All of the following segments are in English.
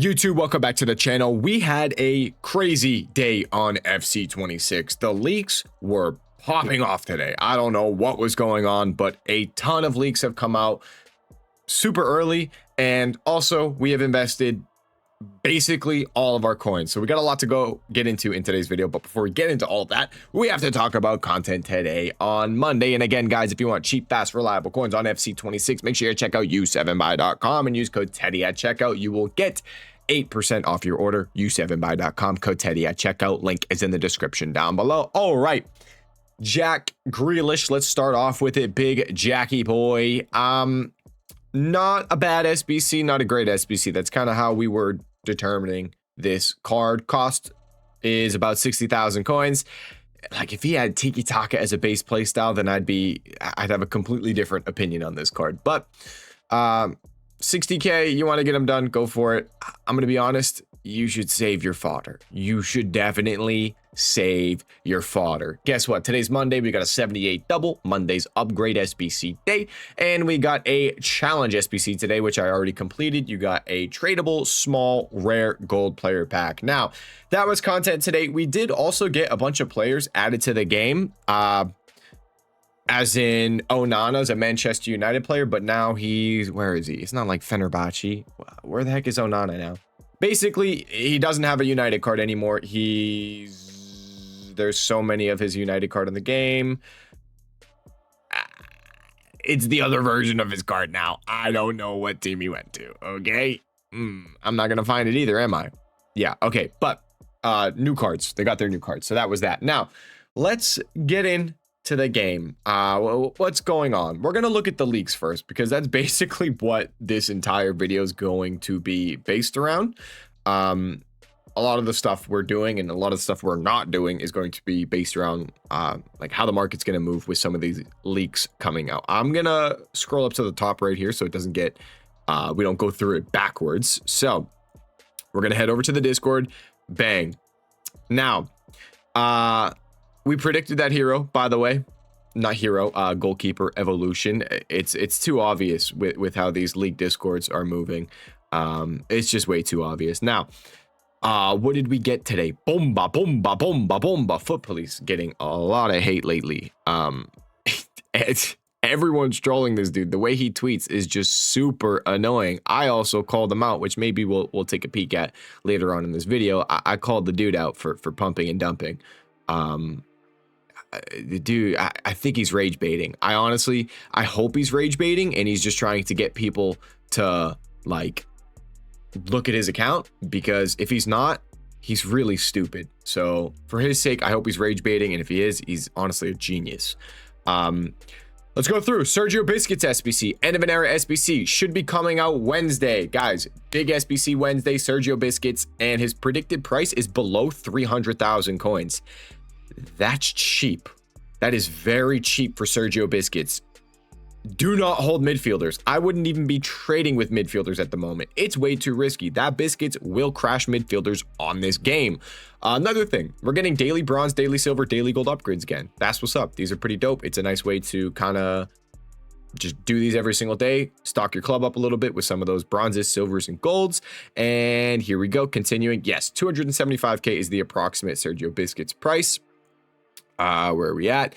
YouTube, welcome back to the channel. We had a crazy day on FC26. The leaks were popping off today. I don't know what was going on, but a ton of leaks have come out super early. And also we have invested basically all of our coins. So we got a lot to get into in today's video. But before we get into all of that, we have to talk about content today on Monday. And again, guys, if you want cheap, fast, reliable coins on FC26, make sure you check out u7buy.com and use code Teddy at checkout. You will get 8% off your order. u7buy.com, code Teddy at checkout. Link is in the description down below. All right, Jack Grealish, let's start off with it. Big Jackie boy. Not a bad SBC, not a great SBC. That's kind of how we were determining this card. Cost is about 60,000 coins. Like, if he had Tiki Taka as a base playstyle, then I'd have a completely different opinion on this card. But 60k, you want to get him done, go for it. I'm gonna be honest, you should save your fodder. You should definitely save your fodder. Guess what? Today's Monday. We got a 78 double, Monday's upgrade SBC day, and we got a challenge SBC today, which I already completed. You got a tradable small rare gold player pack. Now, that was content today. We did also get a bunch of players added to the game. As in Onana's a Manchester United player, but now where is he? It's not like Fenerbahce. Where the heck is Onana now? Basically, he doesn't have a United card anymore. There's so many of his United card in the game. It's the other version of his card now. I don't know what team he went to, okay? I'm not gonna find it either, am I? Yeah, okay, but new cards. They got their new cards, so that was that. Now, let's get in to the game. What's going on? We're gonna look at the leaks first, because that's basically what this entire video is going to be based around. A lot of the stuff we're doing and a lot of the stuff we're not doing is going to be based around like how the market's going to move with some of these leaks coming out. I'm gonna scroll up to the top right here so it doesn't get we don't go through it backwards. So we're gonna head over to the Discord. Bang. Now we predicted that hero, by the way. Not hero, goalkeeper evolution. It's too obvious with how these leak discords are moving. It's just way too obvious. Now, what did we get today? Bomba, bomba, bomba, bomba. Foot Police getting a lot of hate lately. Everyone's trolling this dude. The way he tweets is just super annoying. I also called him out, which maybe we'll take a peek at later on in this video. I called the dude out for pumping and dumping. The dude, I think he's rage baiting. I hope he's rage baiting and he's just trying to get people to like look at his account, because if he's not, he's really stupid. So for his sake, I hope he's rage baiting, and if he is, he's honestly a genius. Let's go through Sergio Busquets SBC. End of an era SBC should be coming out Wednesday, guys. Big SBC Wednesday. Sergio Busquets, and his predicted price is below 300,000 coins. That's cheap. That is very cheap for Sergio Busquets. Do not hold midfielders. I wouldn't even be trading with midfielders at the moment. It's way too risky. That Busquets will crash midfielders on this game. Another thing, we're getting daily bronze, daily silver, daily gold upgrades again. That's what's up. These are pretty dope. It's a nice way to kind of just do these every single day, stock your club up a little bit with some of those bronzes, silvers, and golds. And here we go, continuing. Yes, 275k is the approximate Sergio Busquets price. Where are we at?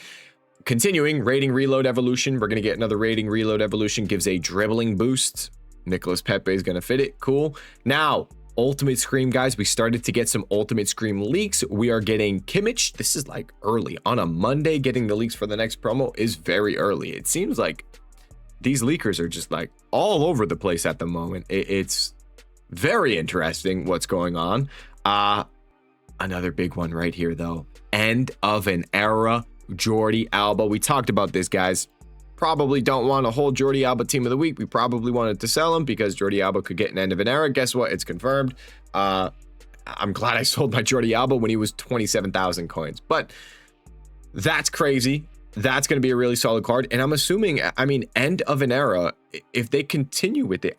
Continuing, rating reload evolution. We're going to get another rating reload evolution. Gives a dribbling boost. Nicholas Pepe is going to fit it. Cool. Now, Ultimate Scream, guys. We started to get some Ultimate Scream leaks. We are getting Kimmich. This is like early. On a Monday, getting the leaks for the next promo is very early. It seems like these leakers are just like all over the place at the moment. It's very interesting what's going on. Another big one right here, though. End of an era. Jordi Alba. We talked about this, guys. Probably don't want to hold Jordi Alba team of the week. We probably wanted to sell him because Jordi Alba could get an end of an era. Guess what? It's confirmed. I'm glad I sold my Jordi Alba when he was 27,000 coins. But that's crazy. That's going to be a really solid card. And I'm assuming, I mean, end of an era, if they continue with it,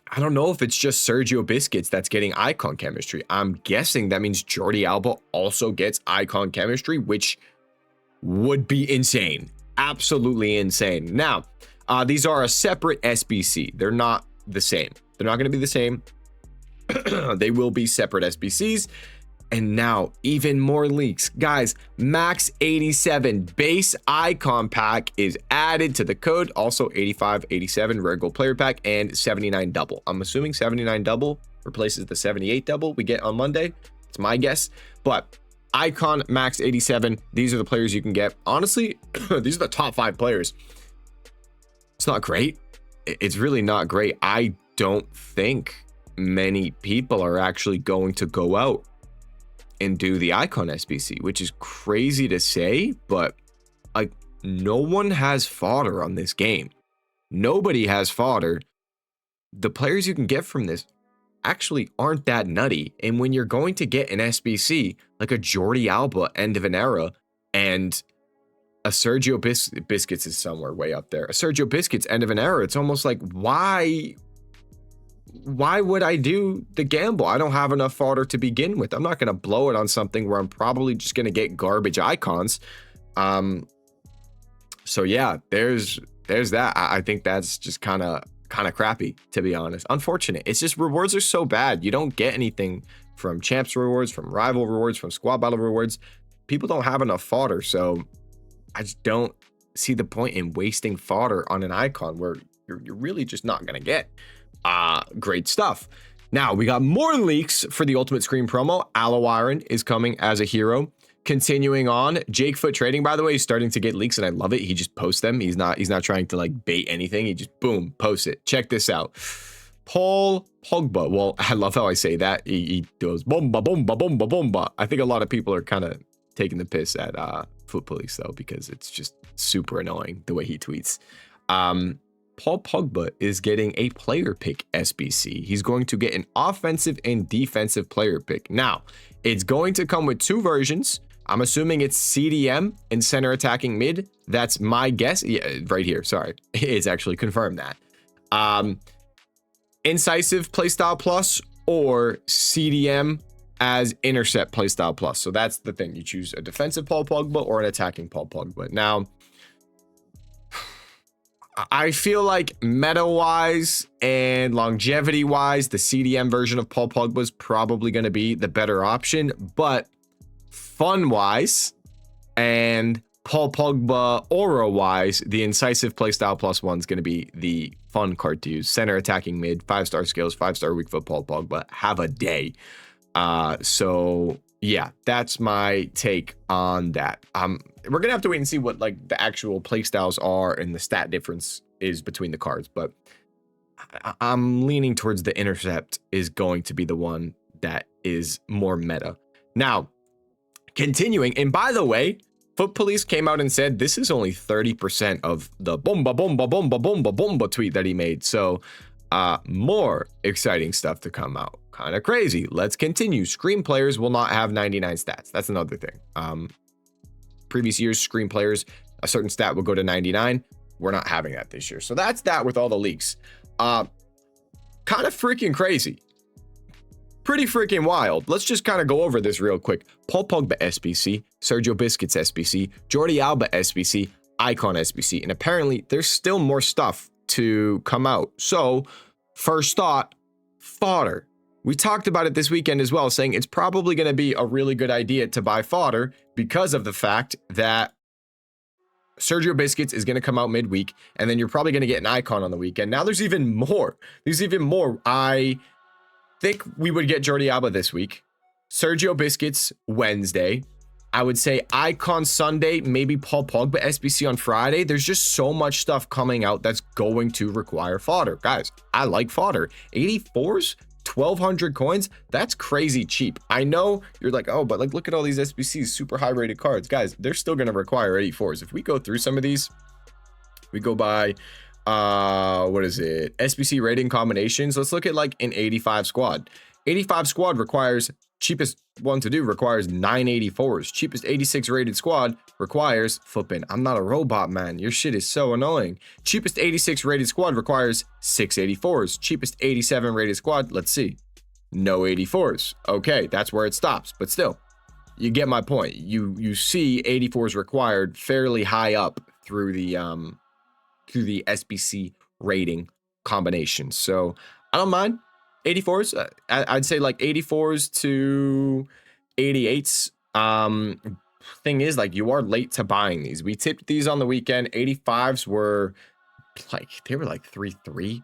I don't know if it's just Sergio Busquets that's getting icon chemistry. I'm guessing that means Jordi Alba also gets icon chemistry, which would be insane. Absolutely insane. Now, these are a separate SBC. They're not the same. They're not going to be the same. They will be separate SBCs. And now even more leaks. Guys, Max 87 base icon pack is added to the code. Also 85, 87 rare gold player pack and 79 double. I'm assuming 79 double replaces the 78 double we get on Monday. It's my guess. But icon Max 87, these are the players you can get. Honestly, these are the top 5 players. It's not great. It's really not great. I don't think many people are actually going to go out and do the icon SBC, which is crazy to say, but like no one has fodder on this game. Nobody has fodder. The players you can get from this actually aren't that nutty. And when you're going to get an SBC like a Jordi Alba end of an era and a Sergio Busquets is somewhere way up there. A Sergio Busquets end of an era. It's almost like, why would I do the gamble? I don't have enough fodder to begin with. I'm not going to blow it on something where I'm probably just going to get garbage icons. So yeah, there's that. I think that's just kind of crappy, to be honest. Unfortunate. It's just rewards are so bad. You don't get anything from champs rewards, from rival rewards, from squad battle rewards. People don't have enough fodder. So I just don't see the point in wasting fodder on an icon where you're really just not going to get great stuff. Now we got more leaks for the Ultimate Screen promo. Aloe Iron is coming as a hero. Continuing on, Jake Foot Trading, by the way, is starting to get leaks and I love it. He just posts them. He's not trying to like bait anything. He just boom, posts it. Check this out. Paul Pogba. Well, I love how I say that. He goes bomba, bomba, bomba, bomba. I think a lot of people are kind of taking the piss at Foot Police though, because it's just super annoying the way he tweets. Paul Pogba is getting a player pick SBC. He's going to get an offensive and defensive player pick. Now, it's going to come with 2 versions. I'm assuming it's CDM and center attacking mid. That's my guess. Yeah, right here. Sorry. It's actually confirmed that. Incisive playstyle plus or CDM as intercept playstyle plus. So that's the thing. You choose a defensive Paul Pogba or an attacking Paul Pogba. Now, I feel like meta-wise and longevity-wise, the CDM version of Paul Pogba is probably going to be the better option, but fun-wise and Paul Pogba aura-wise, the incisive playstyle plus one is going to be the fun card to use. Center attacking mid, 5-star skills, 5-star weak foot Paul Pogba. Have a day. So yeah, that's my take on that. We're gonna have to wait and see what like the actual play styles are and the stat difference is between the cards, but I'm leaning towards the intercept is going to be the one that is more meta. Now, continuing, and by the way, Foot Police came out and said this is only 30% of the bomba bomba bomba bomba bomba tweet that he made. So more exciting stuff to come out. Kind of crazy. Let's continue. Scream players will not have 99 stats. That's another thing. Previous years, Scream players, a certain stat will go to 99. We're not having that this year. So that's that with all the leaks. Kind of freaking crazy. Pretty freaking wild. Let's just kind of go over this real quick. Paul Pogba SBC, Sergio Busquets SBC, Jordi Alba SBC, Icon SBC. And apparently there's still more stuff to come out. So first thought, fodder. We talked about it this weekend as well, saying it's probably going to be a really good idea to buy fodder because of the fact that Sergio Busquets is going to come out midweek, and then you're probably going to get an icon on the weekend. Now there's even more. I think we would get Jordi Alba this week. Sergio Busquets Wednesday. I would say icon Sunday, maybe Paul Pogba SBC on Friday. There's just so much stuff coming out that's going to require fodder. Guys, I like fodder. 84s? 1,200 coins, that's crazy cheap. I know you're like, oh, but like look at all these SBCs, super high rated cards. Guys, they're still going to require 84s. If we go through some of these, we go by what is it, SBC rating combinations. Let's look at like an 85 squad. 85 squad requires, cheapest one to do requires 984s. Cheapest 86 rated squad requires, flipping, I'm not a robot, man, your shit is so annoying. Cheapest 86 rated squad requires 684s. Cheapest 87 rated squad, let's see, no 84s. Okay, that's where it stops, but still, you get my point. You see 84s required fairly high up through the SBC rating combination. So I don't mind. 84s. I'd say like 84s to 88s. Thing is, like, you are late to buying these. We tipped these on the weekend. 85s were like, they were like 3.3,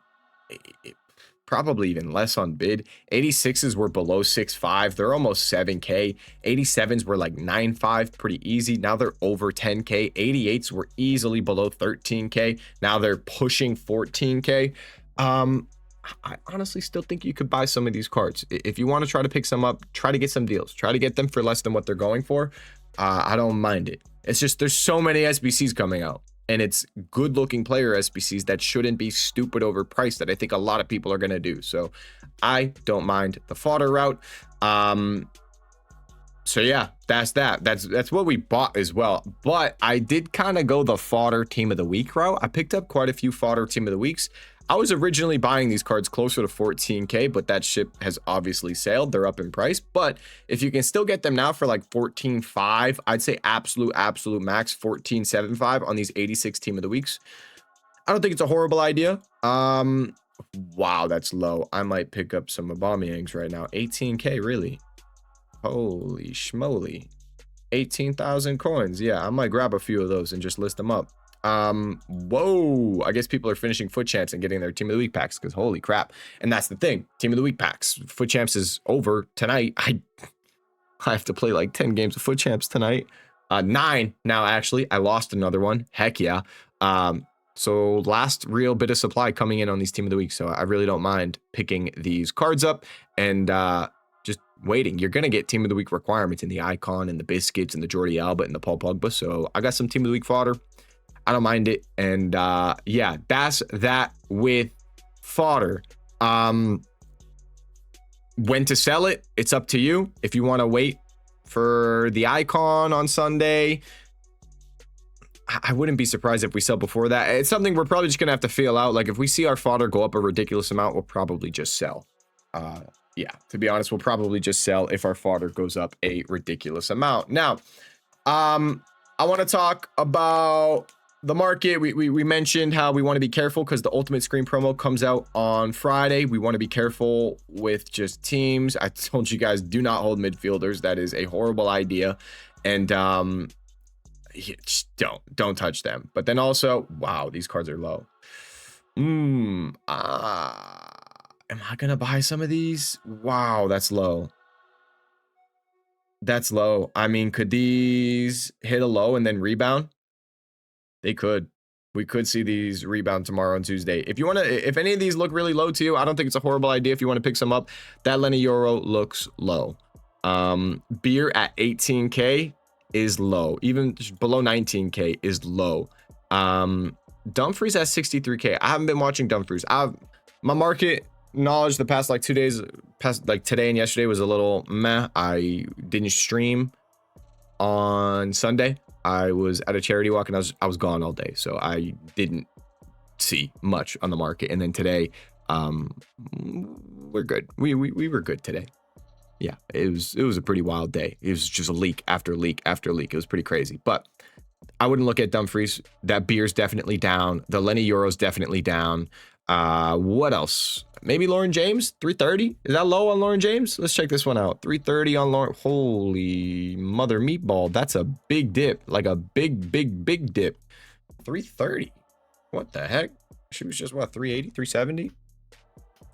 probably even less on bid. 86s were below 6.5. They're almost 7K. 87s were like 9.5, pretty easy. Now they're over 10K. 88s were easily below 13K. Now they're pushing 14K. I honestly still think you could buy some of these cards. If you want to try to pick some up, try to get some deals. Try to get them for less than what they're going for. I don't mind it. It's just there's so many SBCs coming out, and it's good looking player SBCs that shouldn't be stupid overpriced that I think a lot of people are going to do. So I don't mind the fodder route. So yeah, that's that. That's what we bought as well. But I did kind of go the fodder team of the week route. I picked up quite a few fodder team of the weeks. I was originally buying these cards closer to 14K, but that ship has obviously sailed. They're up in price. But if you can still get them now for like 14.5, I'd say absolute max 14.75 on these 86 team of the weeks. I don't think it's a horrible idea. Wow, that's low. I might pick up some Aubameyangs right now. 18K, really? Holy schmoly. 18,000 coins. Yeah, I might grab a few of those and just list them up. Whoa, I guess people are finishing foot champs and getting their team of the week packs, because holy crap. And that's the thing, team of the week packs. Foot champs is over tonight. I have to play like 10 games of foot champs tonight. 9 now, actually. I lost another one. Heck yeah. So last real bit of supply coming in on these team of the week. So I really don't mind picking these cards up and just waiting. You're going to get team of the week requirements in the Icon and the Biscuits and the Jordi Alba and the Paul Pogba. So I got some team of the week fodder. I don't mind it. And yeah, that's that with fodder. When to sell it, it's up to you. If you want to wait for the Icon on Sunday, I wouldn't be surprised if we sell before that. It's something we're probably just going to have to feel out. Like if we see our fodder go up a ridiculous amount, we'll probably just sell. Yeah, to be honest, we'll probably just sell if our fodder goes up a ridiculous amount. Now, I want to talk about the market. We mentioned how we want to be careful because the ultimate screen promo comes out on Friday. We want to be careful with just teams. I told you guys, do not hold midfielders. That is a horrible idea. And just don't touch them. But then also, wow, these cards are low. Am I gonna buy some of these? Wow, that's low. That's low. I mean, could these hit a low and then rebound? They could. We could see these rebound tomorrow on Tuesday. If you want to, if any of these look really low to you, I don't think it's a horrible idea if you want to pick some up. That Lenny Euro looks low. Beer at 18K is low. Even below 19K is low. Dumfries at 63K. I haven't been watching Dumfries. My market knowledge the past like 2 days, past like today and yesterday was a little meh. I didn't stream on Sunday. I was at a charity walk and I was gone all day, so I didn't see much on the market. And then today, we're good. We were good today. Yeah, it was a pretty wild day. It was just a leak after leak after leak. It was pretty crazy. But I wouldn't look at Dumfries. That beer's definitely down. The Lenny Euro's definitely down. What else? Maybe Lauren James, 330. Is that low on Lauren James? Let's check this one out. 330 on Lauren. Holy mother meatball. That's a big dip. Like a big dip. 330. What the heck? She was just what, 380, 370?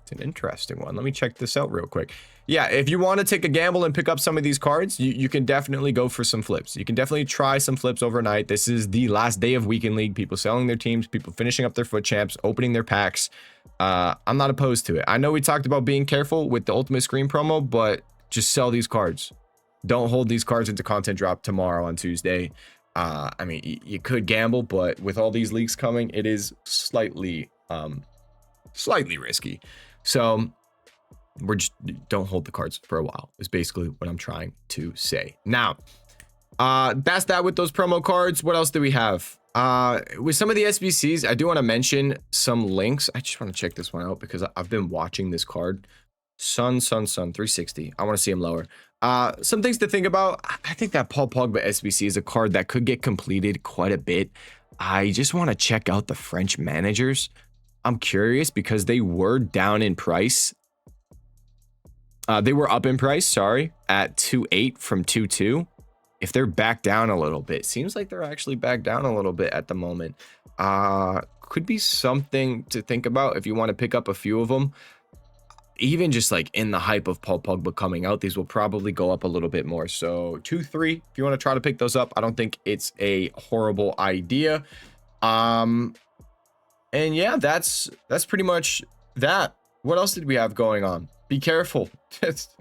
It's an interesting one. Let me check this out real quick. Yeah, if you want to take a gamble and pick up some of these cards, you can definitely go for some flips. You can definitely try some flips overnight. This is the last day of Weekend League. People selling their teams, people finishing up their foot champs, opening their packs. I'm not opposed to it. I know we talked about being careful with the ultimate screen promo, but just sell these cards. Don't hold these cards into content drop tomorrow on Tuesday. I mean, you could gamble, but with all these leaks coming, it is slightly risky. So we're just don't hold the cards for a while is basically what I'm trying to say. Now, that's that with those promo cards. What else do we have? With some of the SBCs, I do want to mention some links. I just want to check this one out because I've been watching this card. Sun 360. I want to see him lower. Some things to think about. I think that Paul Pogba SBC is a card that could get completed quite a bit. I just want to check out the French managers. I'm curious because they were down in price They were up in price, sorry, at 2.8 from 2.2. If they're back down a little bit, seems like they're actually back down a little bit at the moment. Could be something to think about if you want to pick up a few of them. Even just like in the hype of Paul Pogba coming out, these will probably go up a little bit more. So 2-3, if you want to try to pick those up, I don't think it's a horrible idea. And yeah, that's pretty much that. What else did we have going on? Be careful.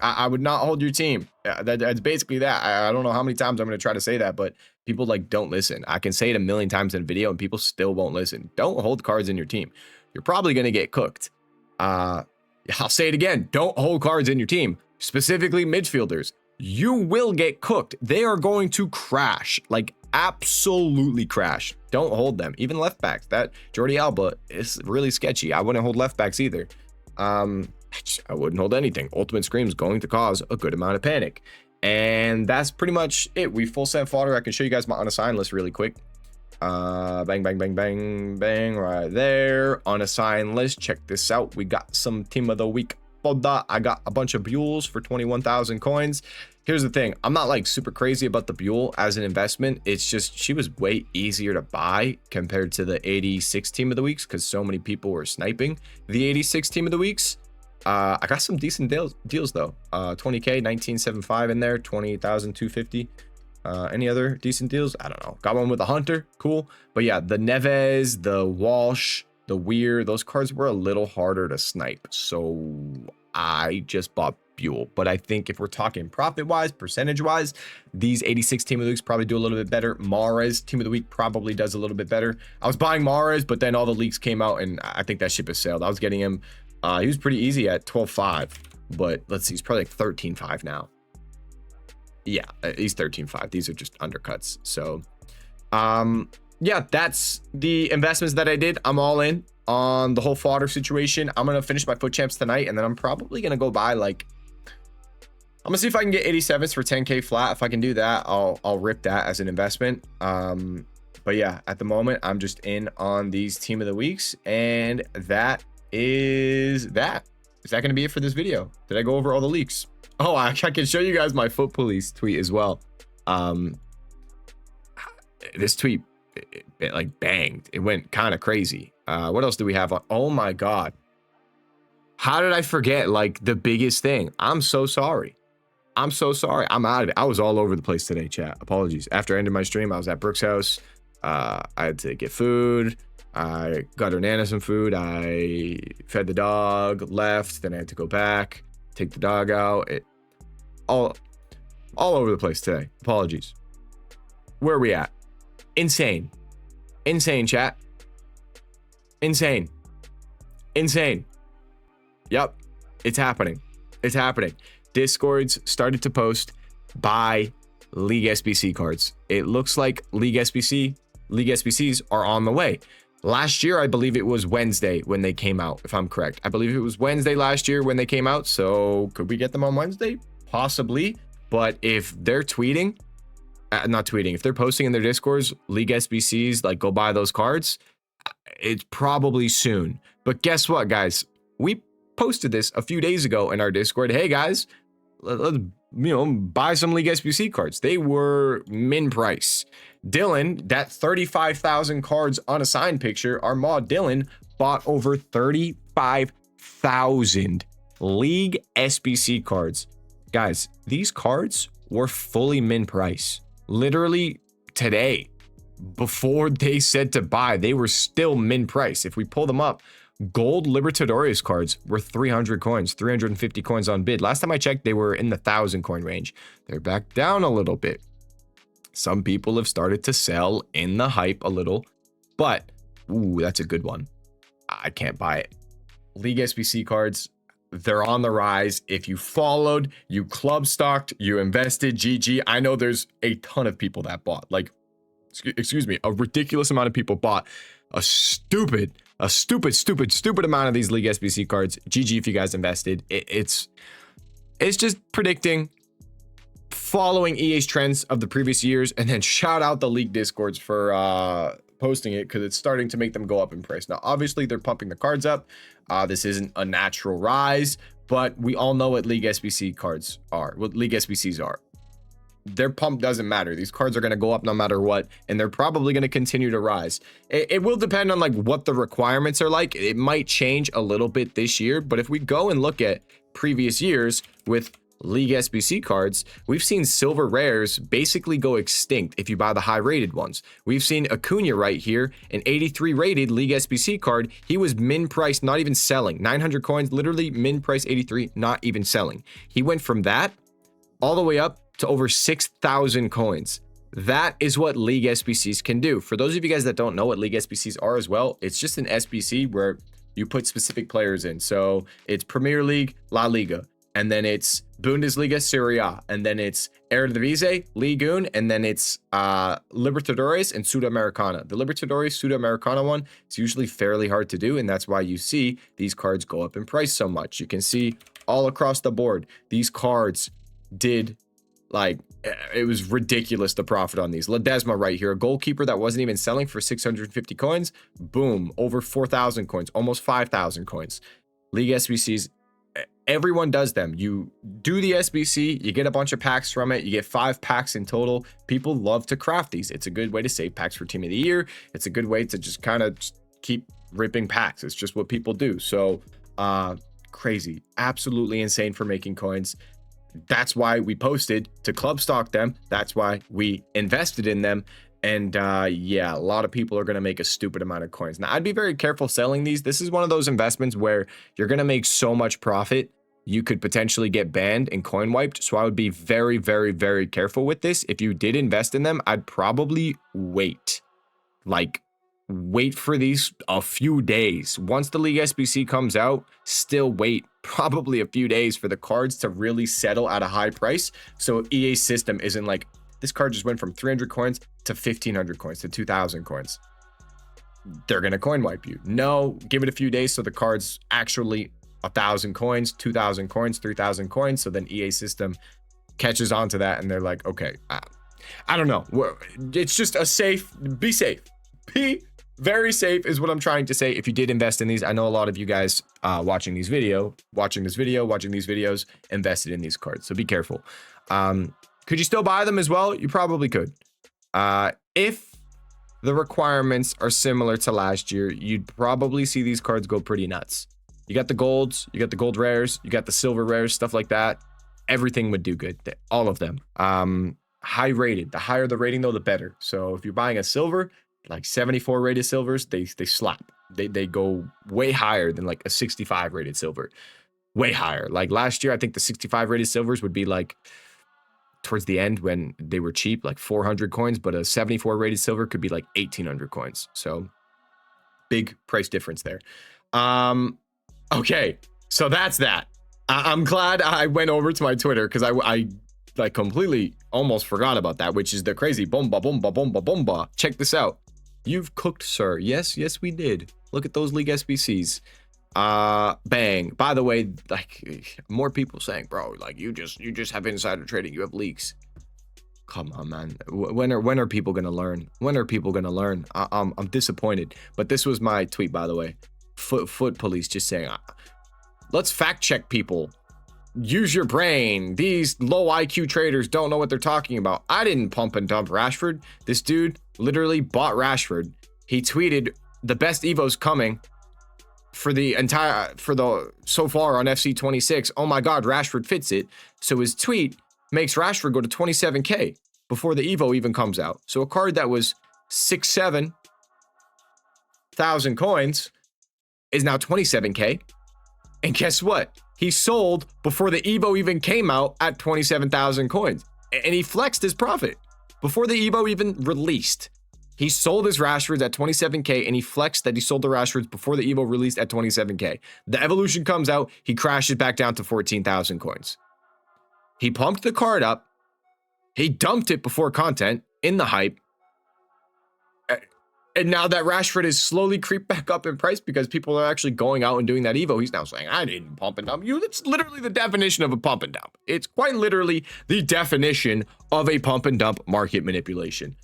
I would not hold your team. That's basically that. I don't know how many times I'm going to try to say that, but people like don't listen. I can say it a million times in a video and people still won't listen. Don't hold cards in your team. You're probably going to get cooked. I'll say it again. Don't hold cards in your team, specifically midfielders. You will get cooked. They are going to crash, like absolutely crash. Don't hold them. Even left backs. That Jordi Alba is really sketchy. I wouldn't hold left backs either. I wouldn't hold anything. Ultimate Scream is going to cause a good amount of panic. And that's pretty much it. We full set fodder. I can show you guys my unassigned list really quick. Bang, bang, bang, bang, bang, right there. Unassigned list. Check this out. We got some team of the week fodder. I got a bunch of Buells for 21,000 coins. Here's the thing. I'm not like super crazy about the Buell as an investment. It's just she was way easier to buy compared to the 86 team of the weeks because so many people were sniping the 86 team of the weeks. I got some decent deals though. 20k 1975 in there, 20,250. Any other decent deals? I don't know. Got one with a Hunter, cool. But yeah, the Neves, the Walsh, the Weir, those cards were a little harder to snipe, so I just bought Buell. But I think if we're talking profit wise, percentage wise, these 86 team of the weeks probably do a little bit better. Mahrez team of the week probably does a little bit better. I was buying Mahrez, but then all the leaks came out and I think that ship has sailed. I was getting him. He was pretty easy at 12.5, but let's see, he's probably like 13.5 now. Yeah, he's 13.5. These are just undercuts. So yeah, that's the investments that I did. I'm all in on the whole fodder situation. I'm gonna finish my foot champs tonight, and then I'm probably gonna go buy like, I'm gonna see if I can get 87s for 10k flat. If I can do that, I'll rip that as an investment. But yeah, at the moment I'm just in on these team of the weeks, and that is that. Is that going to be it for this video? Did I go over all the leaks? Oh, I can show you guys my foot police tweet as well. This tweet it like banged. It went kind of crazy. What else do we have on? Oh my god, how did I forget like the biggest thing? I'm so sorry. I'm so sorry. I'm out of it. I was all over the place today, chat. Apologies. After I ended my stream, I was at Brooke's house. I had to get food. I got her Nana some food. I fed the dog, left, then I had to go back, take the dog out. It all over the place today. Apologies. Where are we at? Insane. Insane, chat. Insane. Insane. Yep. It's happening. It's happening. Discords started to post buy League SBC cards. It looks like League SBCs are on the way. Last year, I believe it was Wednesday when they came out, if I'm correct. I believe it was Wednesday last year when they came out. So could we get them on Wednesday? Possibly. But if they're tweeting, if they're posting in their Discords, League SBCs, like go buy those cards, it's probably soon. But guess what, guys? We posted this a few days ago in our Discord. Hey, guys, let's buy some League SBC cards. They were min price. Dylan, that 35,000 cards unassigned picture, our mod Dylan bought over 35,000 League SBC cards. Guys, these cards were fully min price. Literally today, before they said to buy, they were still min price. If we pull them up, gold Libertadores cards were 300 coins, 350 coins on bid. Last time I checked, they were in the 1,000 coin range. They're back down a little bit. Some people have started to sell in the hype a little, but ooh, that's a good one. I can't buy it. League SBC cards, they're on the rise. If you followed, you club stocked, you invested, GG. I know there's a ton of people that bought, like, excuse me, a ridiculous amount of people bought a stupid amount of these League SBC cards. GG if you guys invested. It's just predicting, following EA's trends of the previous years, and then shout out the League Discords for posting it because it's starting to make them go up in price. Now, obviously, they're pumping the cards up. This isn't a natural rise, but we all know what League SBC cards are, what League SBCs are. Their pump doesn't matter. These cards are going to go up no matter what, and they're probably going to continue to rise. It will depend on like what the requirements are like. It might change a little bit this year, but if we go and look at previous years with League SBC cards, we've seen silver rares basically go extinct if you buy the high rated ones. We've seen Acuna right here, an 83 rated League SBC card. He was min price, not even selling. 900 coins, literally min price 83, not even selling. He went from that all the way up to over 6,000 coins. That is what League SBCs can do. For those of you guys that don't know what League SBCs are as well, it's just an SBC where you put specific players in. So it's Premier League, La Liga, and then it's Bundesliga, Serie A, and then it's Eredivisie, Ligue 1, and then it's Libertadores and Sudamericana. The Libertadores, Sudamericana one is usually fairly hard to do, and that's why you see these cards go up in price so much. You can see all across the board, these cards did like, it was ridiculous the profit on these. Ledesma right here, a goalkeeper that wasn't even selling for 650 coins. Boom, over 4,000 coins, almost 5,000 coins. League SBCs, everyone does them. You do the SBC, you get a bunch of packs from it. You get 5 packs in total. People love to craft these. It's a good way to save packs for Team of the Year. It's a good way to just kind of keep ripping packs. It's just what people do. So crazy, absolutely insane for making coins. That's why we posted to club stock them. That's why we invested in them. And yeah, a lot of people are going to make a stupid amount of coins. Now, I'd be very careful selling these. This is one of those investments where you're going to make so much profit, you could potentially get banned and coin wiped. So I would be very, very, very careful with this. If you did invest in them, I'd probably wait. Like, wait for these a few days. Once the League SBC comes out, still wait probably a few days for the cards to really settle at a high price. So EA's system isn't like, this card just went from 300 coins to 1,500 coins to 2,000 coins. They're going to coin wipe you. No, give it a few days so the card's actually 1,000 coins, 2,000 coins, 3,000 coins. So then EA system catches on to that and they're like, okay, I don't know. It's just a safe, be safe. Be very safe is what I'm trying to say. If you did invest in these, I know a lot of you guys watching these videos invested in these cards. So be careful. Could you still buy them as well? You probably could. If the requirements are similar to last year, you'd probably see these cards go pretty nuts. You got the golds, you got the gold rares, you got the silver rares, stuff like that. Everything would do good. All of them. High rated. The higher the rating though, the better. So if you're buying a silver, like 74 rated silvers, they slap. They go way higher than like a 65 rated silver. Way higher. Like last year, I think the 65 rated silvers would be like towards the end when they were cheap, like 400 coins, but a 74 rated silver could be like 1,800 coins. So big price difference there. Okay, so that's that. I'm glad I went over to my Twitter because I like completely almost forgot about that, which is the crazy bomba, bomba, bomba, bomba. Check this out. You've cooked, sir. Yes, we did. Look at those League SBCs. Bang. By the way, like more people saying, bro, like you just have insider trading. You have leaks. Come on, man. When are people gonna learn? When are people gonna learn? I'm disappointed. But this was my tweet, by the way. Foot police just saying, let's fact check people. Use your brain. These low IQ traders don't know what they're talking about. I didn't pump and dump Rashford. This dude literally bought Rashford. He tweeted the best Evo's coming for so far on FC 26. Oh my God, Rashford fits it. So his tweet makes Rashford go to 27K before the Evo even comes out. So a card that was 6,000, 7,000 coins is now 27K. And guess what? He sold before the Evo even came out at 27,000 coins. And he flexed his profit before the Evo even released. He sold his Rashfords at 27K and he flexed that he sold the Rashfords before the Evo released at 27K. The evolution comes out, he crashes back down to 14,000 coins. He pumped the card up. He dumped it before content in the hype. And now that Rashford is slowly creeped back up in price because people are actually going out and doing that Evo, he's now saying, I didn't pump and dump. It's literally the definition of a pump and dump. It's quite literally the definition of a pump and dump market manipulation.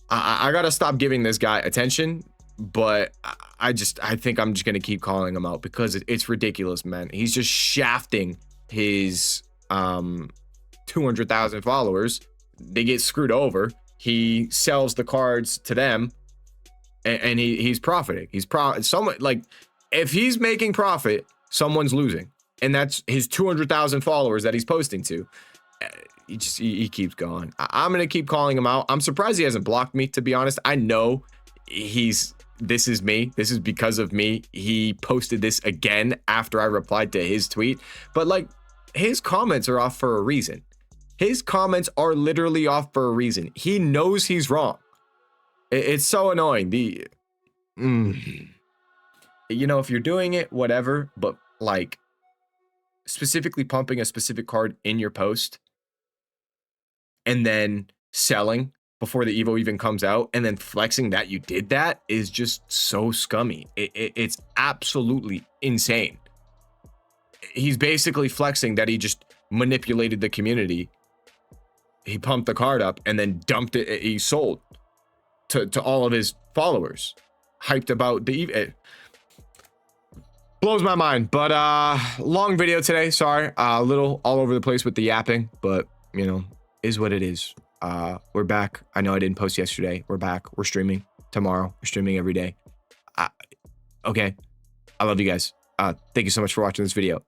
I gotta stop giving this guy attention. but I think I'm just gonna keep calling him out because it's ridiculous, man. He's just shafting his 200,000 followers. They get screwed over. He sells the cards to them, and he's profiting. Someone, like, if he's making profit, someone's losing, and that's his 200,000 followers that he's posting to. He keeps going. I'm gonna keep calling him out. I'm surprised he hasn't blocked me, to be honest. I know this is me. This is because of me. He posted this again after I replied to his tweet, but like, his comments are off for a reason. His comments are literally off for a reason. He knows he's wrong. It's so annoying. You know, if you're doing it, whatever, but like specifically pumping a specific card in your post and then selling before the Evo even comes out and then flexing that you did that is just so scummy. It's absolutely insane. He's basically flexing that he just manipulated the community. He pumped the card up and then dumped it. He sold to all of his followers, hyped about the Evo. Blows my mind. But long video today. Sorry, a little all over the place with the yapping, but you know, is what it is. We're back. I know I didn't post yesterday. We're back. We're streaming tomorrow. We're streaming every day. Okay. I love you guys. Thank you so much for watching this video.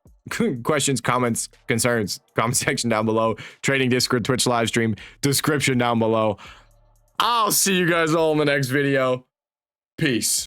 Questions, comments, concerns, comment section down below. Trading Discord, Twitch live stream, description down below. I'll see you guys all in the next video. Peace.